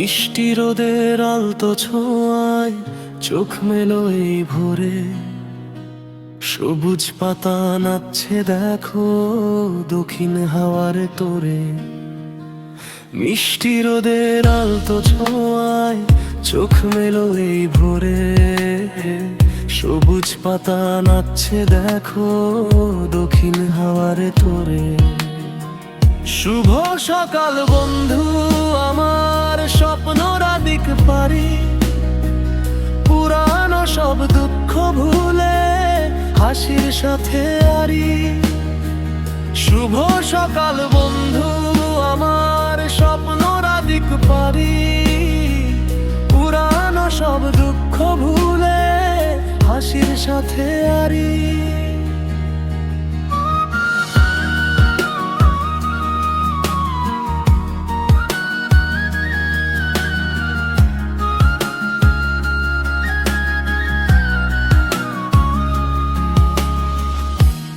মিষ্টি রোদের আলতো ছোঁয়ায় চোখ মেলো এই ভোরে, সবুজ পাতা নাচছে দেখো দক্ষিণ হাওয়ার তোরে। মিষ্টি রোদের আলতো ছোঁয়ায় চোখ মেলো এই ভোরে, সবুজ পাতা নাচছে দেখো দক্ষিণ হাওয়ার তোরে। শুভ সকাল বন্ধু আমার, স্বপ্নরা দিক পারি, পুরানো সব দুঃখ ভুলে হাসির সাথে আরি। শুভ সকাল বন্ধু আমার, স্বপ্নরা দিক পারি, পুরানো সব দুঃখ ভুলে হাসির সাথে আরি।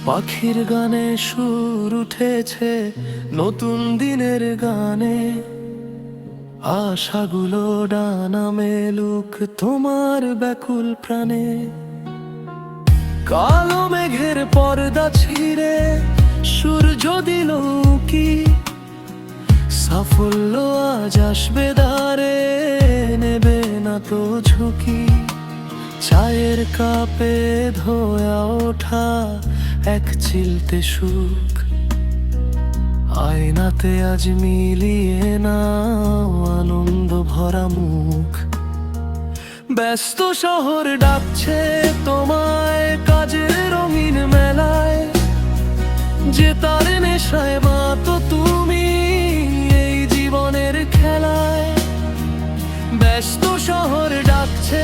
পাখির গানে সুর উঠেছে নতুন দিনের গানে, আশাগুলো ডানা মেলুক তোমার ব্যাকুল প্রাণে। কালো মেঘের পর্দা ছিঁড়ে সূর্য দিল উঁকি, সাফল্য আজ আসবে দ্বারে, নেবে না তো ঝুঁকি। চায়ের কাপে ধোয়া ওঠা এক চিলতে সুখ, আয়নাতে আজ মিলিয়ে নাও আনন্দ ভরা মুখ। ব্যস্ত শহর ডাকছে তোমায় কাজের রঙিন মেলায়, যে তার নেশায় মাতো তুমি এই জীবনের খেলায়। ব্যস্ত শহর ডাকছে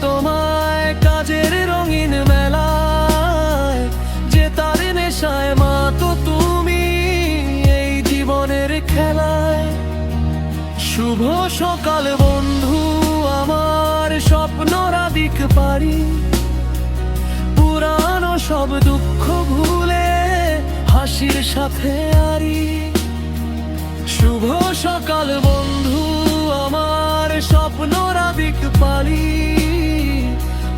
তোমায় কাজের রঙিন মেলায়, যে তার নেশায় মাতো তুমি এই জীবনের খেলায়। শুভ সকাল বন্ধু আমার, স্বপ্নরা দিক পারি, পুরানো সব দুঃখ ভুলে হাসির সাথে আরি। শুভ সকাল বন্ধু আমার, স্বপ্নরা দিক পারি,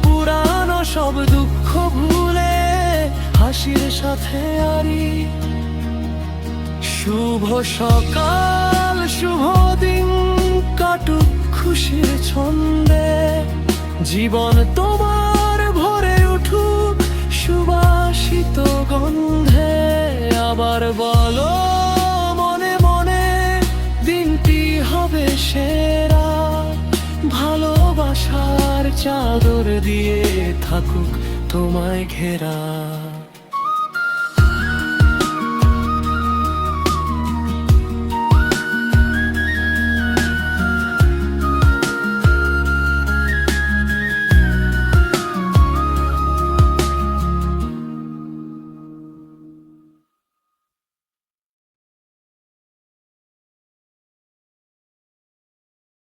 পুরানো সব দুঃখ ভুলে হাসির সাথে আরি। শুভ সকাল শুভ দিন কাটুক খুশির ছন্দে, জীবন তোমার ভরে উঠুক সুবাসিত গন্ধে। আবার বলো মনে মনে দিনটি হবে সেরা, ভালোবাসার চাদর দিয়ে থাকুক তোমায় ঘেরা।